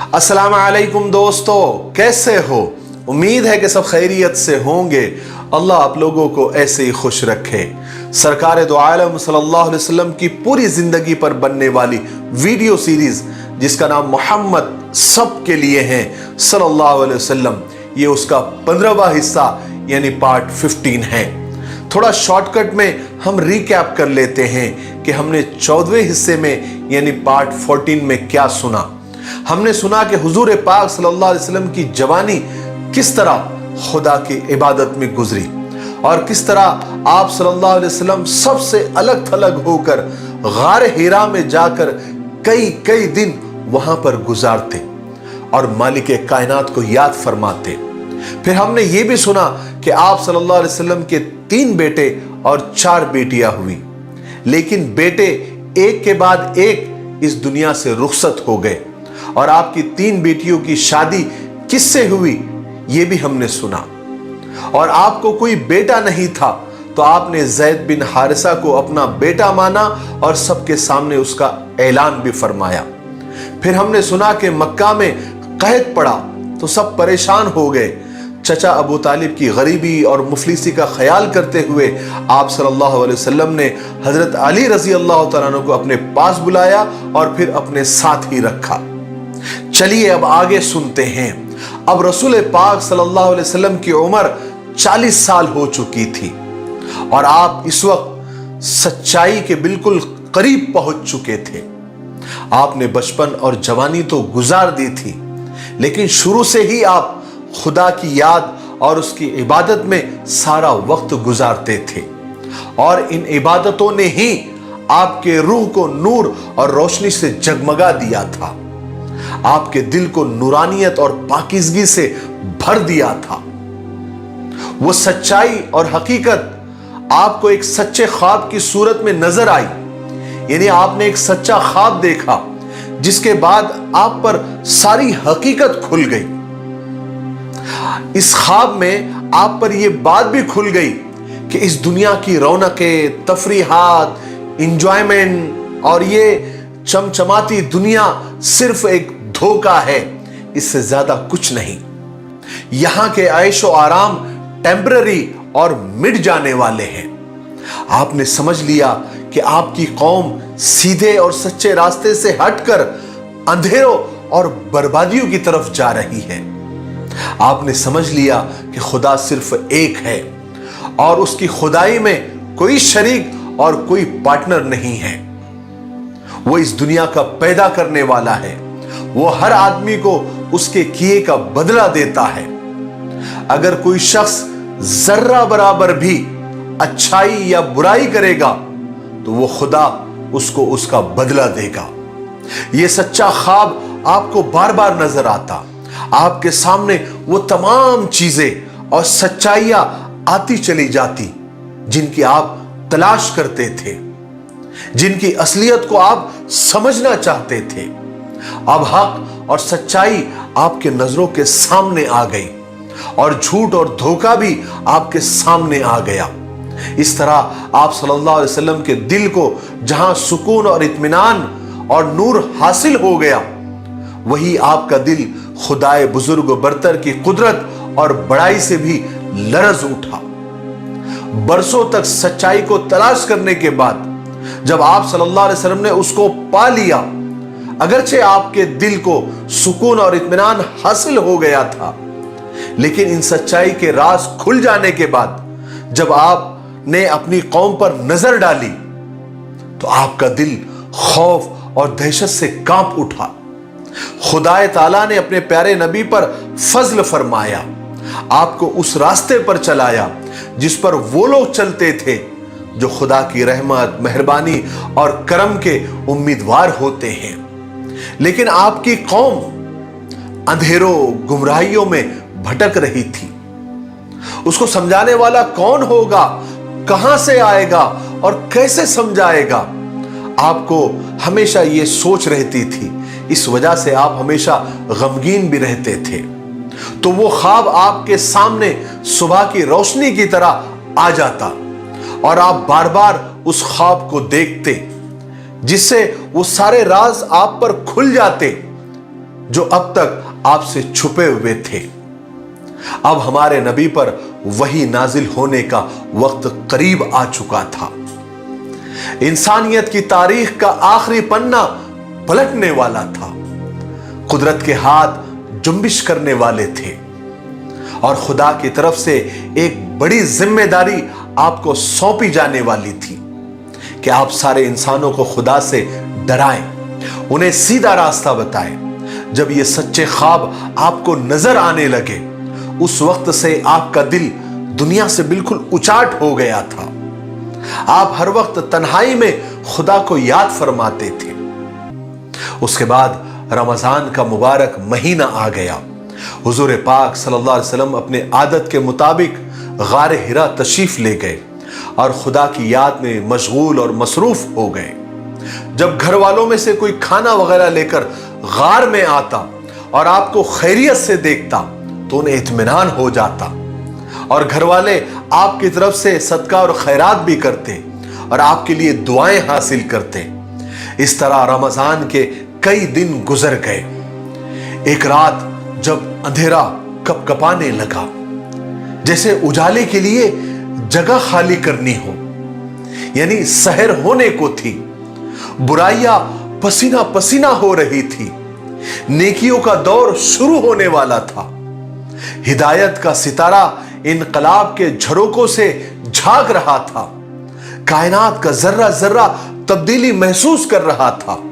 अस्सलाम वालेकुम दोस्तों, कैसे हो? उम्मीद है कि सब खैरियत से होंगे। अल्लाह आप लोगों को ऐसे ही खुश रखे। सरकार दो आलम सल्लल्लाहु अलैहि वसल्लम की पूरी जिंदगी पर बनने वाली वीडियो सीरीज जिसका नाम मोहम्मद सब के लिए है सल्लल्लाहु अलैहि वसल्लम, ये उसका 15वां हिस्सा यानी पार्ट 15 है। थोड़ा शॉर्टकट में हम रिकैप कर लेते हैं कि हमने 14वें हिस्से में यानी पार्ट 14 में क्या सुना। हमने सुना कि हुजूर पाक सल्लल्लाहु अलैहि वसल्लम की जवानी किस तरह खुदा की इबादत में गुजरी और किस तरह आप सल्लल्लाहु अलैहि वसल्लम सबसे अलग थलग होकर गार हिरा में जाकर कई कई दिन वहां पर गुजारते और मालिक कायनात को याद फरमाते। फिर हमने ये भी सुना कि आप सल्लल्लाहु अलैहि वसल्लम के 3 बेटे और 4 बेटियां हुई, लेकिन बेटे एक के बाद एक इस दुनिया से रुखसत हो गए और आपकी 3 बेटियों की शादी किससे हुई ये भी हमने सुना। और आपको कोई बेटा नहीं था तो आपने ज़ैद बिन हारिसा को अपना बेटा माना और सबके सामने उसका ऐलान भी फरमाया। फिर हमने सुना कि मक्का में कहत पड़ा तो सब परेशान हो गए। चचा अबू तालिब की गरीबी और मुफलिसी का ख्याल करते हुए आप सल्लल्लाहु अलैहि वसल्लम ने हजरत अली रजी अल्लाह तआला अन्हु को अपने पास बुलाया और फिर अपने साथ ही रखा। चलिए अब आगे सुनते हैं। अब रसूल पाक सल्लल्लाहु अलैहि वसल्लम की उम्र 40 साल हो चुकी थी और आप इस वक्त सच्चाई के बिल्कुल करीब पहुंच चुके थे। आपने बचपन और जवानी तो गुजार दी थी, लेकिन शुरू से ही आप खुदा की याद और उसकी इबादत में सारा वक्त गुजारते थे और इन इबादतों ने ही आपके रूह को नूर और रोशनी से जगमगा दिया था, आपके दिल को नूरानियत और पाकीज़गी से भर दिया था। वो सच्चाई और हकीकत आपको एक सच्चे ख्वाब की सूरत में नजर आई, यानी आपने एक सच्चा ख्वाब देखा जिसके बाद आप पर सारी हकीकत खुल गई। इस ख्वाब में आप पर यह बात भी खुल गई कि इस दुनिया की रौनकें, तफरीहात, इंजॉयमेंट और ये चमचमाती दुनिया सिर्फ एक धोखा है, इससे ज्यादा कुछ नहीं। यहां के ऐशो आराम टेम्पररी और मिट जाने वाले हैं। आपने समझ लिया कि आपकी कौम सीधे और सच्चे रास्ते से हटकर अंधेरों और बर्बादियों की तरफ जा रही है। आपने समझ लिया कि खुदा सिर्फ एक है और उसकी खुदाई में कोई शरीक और कोई पार्टनर नहीं है। वो इस दुनिया का पैदा करने वाला है। वो हर आदमी को उसके किए का बदला देता है। अगर कोई शख्स जर्रा बराबर भी अच्छाई या बुराई करेगा तो वो खुदा उसको उसका बदला देगा। ये सच्चा ख्वाब आपको बार बार नजर आता। आपके सामने वो तमाम चीजें और सच्चाइयां आती चली जाती जिनकी आप तलाश करते थे, जिनकी असलियत को आप समझना चाहते थे। अब हक और सच्चाई आपके नजरों के सामने आ गई और झूठ और धोखा भी आपके सामने आ गया। इस तरह आप सल्लल्लाहु अलैहि वसल्लम के दिल को जहां सुकून और इत्मीनान और नूर हासिल हो गया, वही आपका दिल खुदाए बुजुर्ग बरतर की कुदरत और बड़ाई से भी लरज उठा। बरसों तक सच्चाई को तलाश करने के बाद जब आप सल्लल्लाहु अलैहि वसल्लम ने उसको पा लिया, अगरचे आपके दिल को सुकून और इत्मीनान हासिल हो गया था, लेकिन इन सच्चाई के राज खुल जाने के बाद जब आपने अपनी कौम पर नजर डाली तो आपका दिल खौफ और दहशत से कांप उठा। खुदाए ताला ने अपने प्यारे नबी पर फजल फरमाया, आपको उस रास्ते पर चलाया जिस पर वो लोग चलते थे जो खुदा की रहमत, मेहरबानी और करम के उम्मीदवार होते हैं। लेकिन आपकी कौम अंधेरों, गुमराहियों में भटक रही थी। उसको समझाने वाला कौन होगा, कहां से आएगा और कैसे समझाएगा? आपको हमेशा ये सोच रहती थी। इस वजह से आप हमेशा गमगीन भी रहते थे। तो वो ख्वाब आपके सामने सुबह की रोशनी की तरह आ जाता और आप बार बार उस ख्वाब को देखते, जिससे वो सारे राज आप पर खुल जाते जो अब तक आपसे छुपे हुए थे। अब हमारे नबी पर वही नाजिल होने का वक्त करीब आ चुका था। इंसानियत की तारीख का आखिरी पन्ना पलटने वाला था। कुदरत के हाथ जुम्बिश करने वाले थे और खुदा की तरफ से एक बड़ी जिम्मेदारी आपको सौंपी जाने वाली थी कि आप सारे इंसानों को खुदा से डराएं, उन्हें सीधा रास्ता बताएं। जब ये सच्चे ख्वाब आपको नजर आने लगे, उस वक्त से आपका दिल दुनिया से बिल्कुल उचाट हो गया था। आप हर वक्त तन्हाई में खुदा को याद फरमाते थे। उसके बाद रमजान का मुबारक महीना आ गया। हुजूर पाक सल्लल्लाहु अलैहि वसल्लम अपने आदत के मुताबिक गार हिरा तशरीफ ले गए और खुदा की याद में मशगूल और मसरूफ हो गए। जब घर वालों में से कोई खाना वगैरह लेकर गार में आता और आपको खैरियत से देखता तो उन्हें इत्मीनान हो जाता और घर वाले आपकी तरफ से सदका और खैरात भी करते और आपके लिए दुआएं हासिल करते। इस तरह रमजान के कई दिन गुजर गए। एक रात जब अंधेरा कपकपाने लगा, जैसे उजाले के लिए जगह खाली करनी हो, यानी सहर होने को थी। बुराइयां पसीना पसीना हो रही थी। नेकियों का दौर शुरू होने वाला था। हिदायत का सितारा इनकलाब के झरोकों से झांक रहा था। कायनात का जर्रा जर्रा तब्दीली महसूस कर रहा था।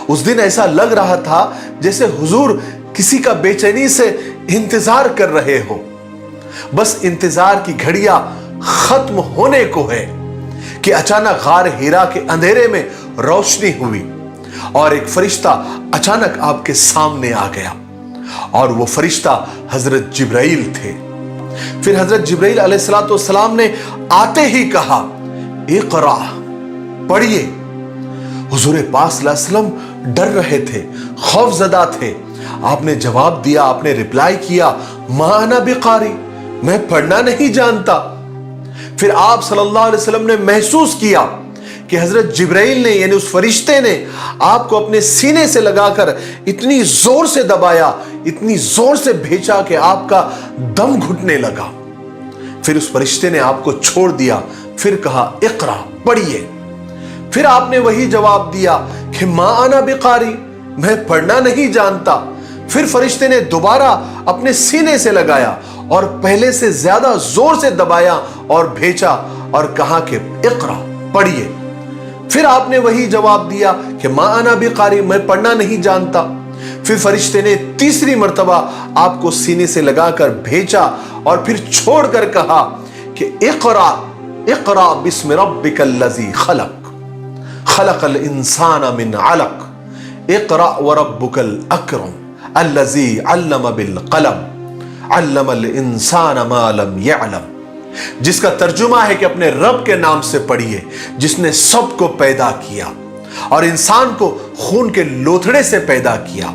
उस दिन ऐसा लग रहा था जैसे हुजूर किसी का बेचैनी से इंतजार कर रहे हो। बस इंतजार की घड़ियां खत्म होने को है कि अचानक गार हिरा के अंधेरे में रोशनी हुई और एक फरिश्ता अचानक आपके सामने आ गया और वो फरिश्ता हजरत जिब्राइल थे। फिर हजरत जिब्राइल अलैहिस्सलाम ने आते ही कहा, इक़रा, पढ़िए। हुजूर पाक सल्लल्लाहु अलैहि वसल्लम डर रहे थे, खौफजदा थे। आपने जवाब दिया, आपने रिप्लाई किया, मा अना बिकारी, मैं पढ़ना नहीं जानता। फिर आप सल्लल्लाहु अलैहि वसल्लम ने महसूस किया कि हजरत जिब्राइल ने यानी उस फरिश्ते ने आपको अपने सीने से लगाकर इतनी जोर से दबाया, इतनी जोर से भेजा कि आपका दम घुटने लगा। फिर उस फरिश्ते ने आपको छोड़ दिया, फिर कहा, इक़रा, पढ़िए। फिर आपने वही जवाब दिया कि मा अना बिकारी, मैं पढ़ना नहीं जानता। फिर फरिश्ते ने दोबारा अपने सीने से लगाया और पहले से ज्यादा जोर से दबाया और भेजा और कहा कि इक़रा, पढ़िए। फिर आपने वही जवाब दिया कि मा अना बिकारी, मैं पढ़ना नहीं जानता। फिर फरिश्ते ने तीसरी मर्तबा आपको सीने से लगाकर भेजा और फिर छोड़कर कहा कि इक़रा, इक़रा बिस्मि रब्बिकल लज़ी खलक, खलक़ल इंसान मिन अलक, इक़रा व रब्बुकल अकरम अल्लज़ी अल्लम बिल क़लम, अल्लमल इंसान मा लम यअलम। जिसका तर्जुमा है कि अपने रब के नाम से पढ़िए जिसने सबको पैदा किया और इंसान को खून के लोथड़े से पैदा किया।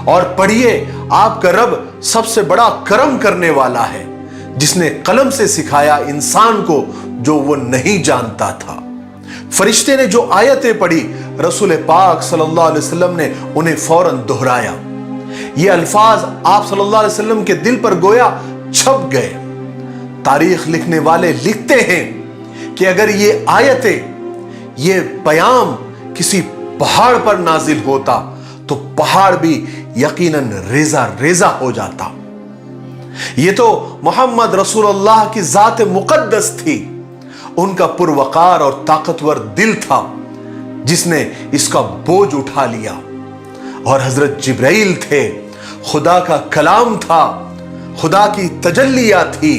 और पढ़िए, आपका रब सबसे बड़ा करम करने वाला है जिसने कलम से सिखाया इंसान को जो वो नहीं जानता था। फरिश्ते ने जो आयतें पढ़ी, रसूल पाक सल्लल्लाहु अलैहि वसल्लम ने उन्हें फौरन दोहराया। ये अल्फाज आप सल्लल्लाहु अलैहि वसल्लम के दिल पर गोया छप गए। तारीख लिखने वाले लिखते हैं कि अगर ये आयतें, ये पैगाम किसी पहाड़ पर नाजिल होता तो पहाड़ भी यकीनन रेजा रेजा हो जाता। ये तो मोहम्मद रसूलुल्लाह की जात मुकद्दस थी, उनका पुरवकार और ताकतवर दिल था जिसने इसका बोझ उठा लिया। और हजरत जिब्राइल थे, खुदा का कलाम था, खुदा की तजल्लिया थी,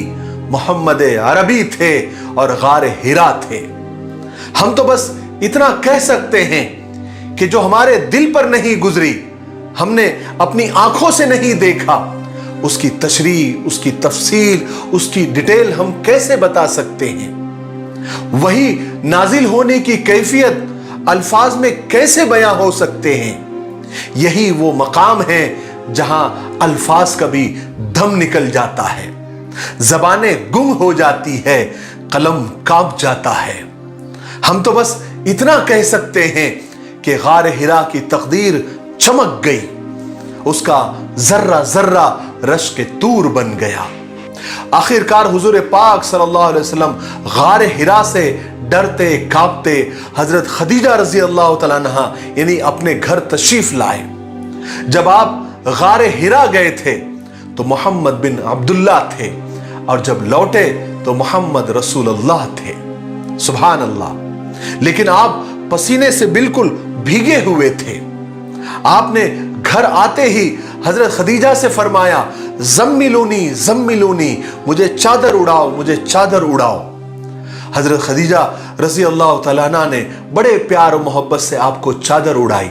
मोहम्मद अरबी थे और गार हिरा थे। हम तो बस इतना कह सकते हैं कि जो हमारे दिल पर नहीं गुजरी, हमने अपनी आंखों से नहीं देखा, उसकी तशरीह, उसकी तफसील, उसकी डिटेल हम कैसे बता सकते हैं? वही नाजिल होने की कैफियत अल्फाज में कैसे बयां हो सकते हैं? यही वो मकाम है जहां अल्फाज का भी दम निकल जाता है, ज़बानें गुम हो जाती है, कलम कांप जाता है। हम तो बस इतना कह सकते हैं कि गार हिरा की तकदीर चमक गई, उसका जर्रा जर्रा रश्क तूर बन गया। आखिरकार हुजूर पाक सल्लल्लाहु अलैहि वसल्लम गारे हिरा से डरते कांपते हजरत खदीजा रजी अल्लाह तआला अन्हा यानी अपने घर तशरीफ लाए। जब आप गारे हिरा गए थे तो मोहम्मद बिन अब्दुल्ला थे, और जब लौटे तो मोहम्मद रसूलुल्लाह थे। सुभान अल्लाह। लेकिन आप पसीने से बिल्कुल भीगे हुए थे। आपने घर आते ही हजरत खदीजा से फरमाया, जम्मिलूनी जम्मिलूनी, मुझे चादर उड़ाओ, मुझे चादर उड़ाओ। हजरत खदीजा रजी अल्लाह तआला अन्हा ने बड़े प्यार और मोहब्बत से आपको चादर उड़ाई।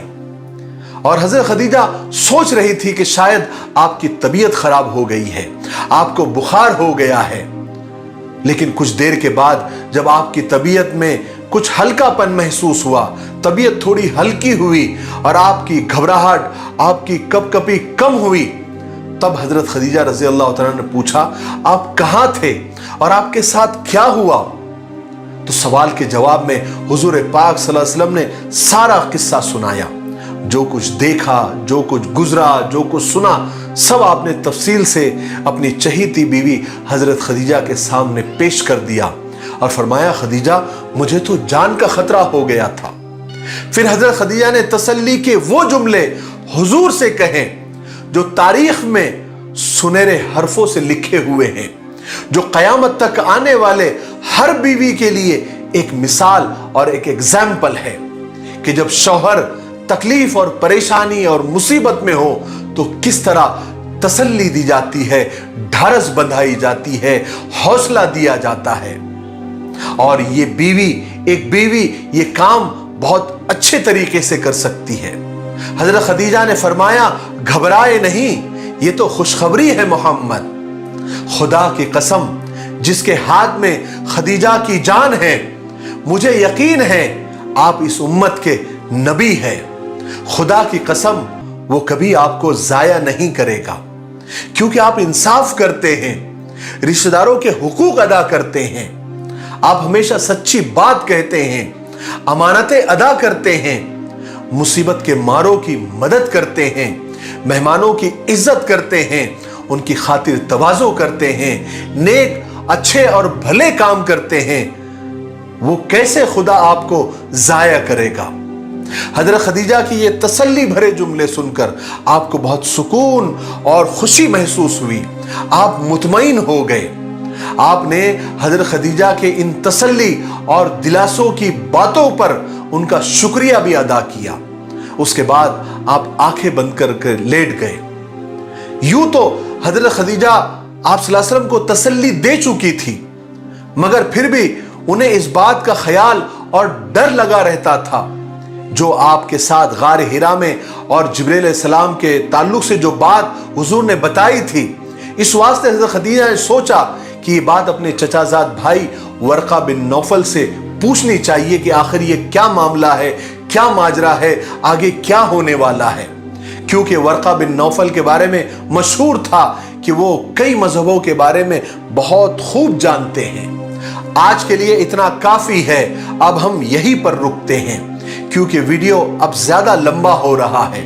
और हजरत खदीजा सोच रही थी कि शायद आपकी तबीयत खराब हो गई है, आपको बुखार हो गया है। लेकिन कुछ देर के बाद जब आपकी तबीयत में कुछ हल्कापन महसूस हुआ, तबीयत थोड़ी हल्की हुई और आपकी घबराहट, आपकी कपकपी कम हुई, तब हजरत खदीजा रजी अल्लाह तआला ने पूछा, आप कहां थे और आपके साथ क्या हुआ? तो सवाल के जवाब में हुजूर पाक सल्लल्लाहु अलैहि वसल्लम ने सारा किस्सा सुनाया। जो कुछ देखा, जो कुछ गुजरा, जो कुछ सुना, सब आपने तफसील से अपनी चहीती बीवी हजरत खदीजा के सामने पेश कर दिया और फरमाया, खदीजा मुझे तो जान का खतरा हो गया था। फिर हजरत खदीजा ने तसल्ली के वो जुमले हुजूर से कहे जो तारीख में सुनहरे हरफों से लिखे हुए हैं, जो कयामत तक आने वाले हर बीवी के लिए एक मिसाल और एक एग्जाम्पल है कि जब शौहर तकलीफ और परेशानी और मुसीबत में हो तो किस तरह तसल्ली दी जाती है, ढारस बंधाई जाती है, हौसला दिया जाता है। और ये बीवी, एक बीवी ये काम बहुत अच्छे तरीके से कर सकती है। हजरत खदीजा ने फरमाया, घबराए नहीं, ये तो खुशखबरी है मोहम्मद। खुदा की कसम जिसके हाथ में खदीजा की जान है, मुझे यकीन है आप इस उम्मत के नबी हैं। खुदा की कसम वो कभी आपको जाया नहीं करेगा, क्योंकि आप इंसाफ करते हैं, रिश्तेदारों के हुकूक अदा करते हैं, आप हमेशा सच्ची बात कहते हैं, अमानतें अदा करते हैं, मुसीबत के मारों की मदद करते हैं, मेहमानों की इज्जत करते हैं, उनकी खातिर तवाज़ो करते हैं, नेक अच्छे और भले काम करते हैं। वो कैसे खुदा आपको जाया करेगा? हजरत खदीजा की ये तसल्ली भरे जुमले सुनकर आपको बहुत सुकून और खुशी महसूस हुई, आप मुतमईन हो गए। आपने हजरत खदीजा के इन तसल्ली और दिलासों की बातों पर उनका शुक्रिया भी अदा किया। उसके बाद आप आंखें बंद कर लेट गए। यूं तो हजरत खदीजा आप सल्लल्लाहु अलैहि वसल्लम को तसल्ली दे चुकी थी, मगर फिर भी उन्हें इस बात का ख्याल और डर लगा रहता था जो आपके साथ गार हिरा में और जिब्रील अलैहिस्सलाम के ताल्लुक से जो बात हुजूर ने बताई थी। इस वास्ते हजरत खदीजा ने सोचा कि ये बात अपने चचाजाद भाई वर्का बिन नौफल से पूछनी चाहिए कि आखिर ये क्या मामला है, क्या माजरा है, आगे क्या होने वाला है। क्योंकि वर्का बिन नौफल के बारे में मशहूर था कि वो कई मजहबों के बारे में बहुत खूब जानते हैं। आज के लिए इतना काफी है, अब हम यहीं पर रुकते हैं क्योंकि वीडियो अब ज्यादा लंबा हो रहा है।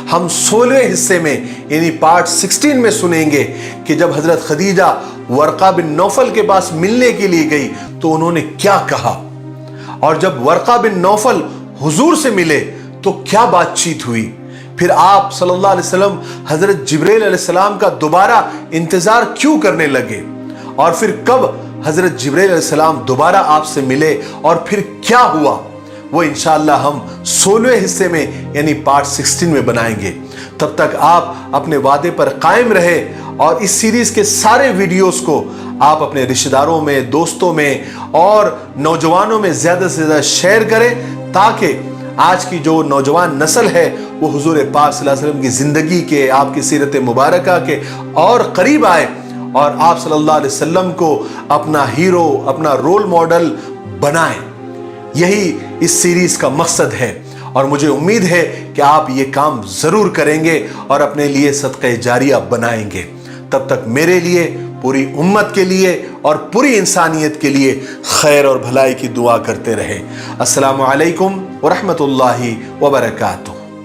हम 16वें हिस्से में यानी पार्ट 16 में सुनेंगे कि जब हजरत खदीजा वर्का बिन नौफल के पास मिलने के लिए गई तो उन्होंने क्या कहा, और जब वर्का बिन नौफल हुजूर से मिले तो क्या बातचीत हुई। फिर आप सल्लल्लाहु अलैहि वसल्लम हजरत जिब्रील अलैहिस्सलाम का दोबारा इंतजार क्यों करने लगे, और फिर कब हजरत जिब्रील अलैहिस्सलाम दोबारा आपसे मिले और फिर क्या हुआ, वो इंशाअल्लाह हम 16वें हिस्से में यानी पार्ट 16 में बनाएंगे। तब तक आप अपने वादे पर कायम रहे और इस सीरीज के सारे वीडियोस को आप अपने रिश्तेदारों में, दोस्तों में और नौजवानों में ज्यादा से ज्यादा शेयर करें, ताकि आज की जो नौजवान नस्ल है वो हुजूर पाक सल्लल्लाहु अलैहि वसल्लम की जिंदगी के, आपकी सीरत मुबारका के और करीब आए और आप सल्लल्लाहु अलैहि वसल्लम को अपना हीरो, अपना रोल मॉडल बनाएं। यही इस सीरीज का मकसद है और मुझे उम्मीद है कि आप ये काम जरूर करेंगे और अपने लिए सदक़े जारिया बनाएंगे। तब तक मेरे लिए, पूरी उम्मत के लिए और पूरी इंसानियत के लिए खैर और भलाई की दुआ करते रहे। अस्सलामु अलैकुम व रहमतुल्लाहि व बरकातुहू।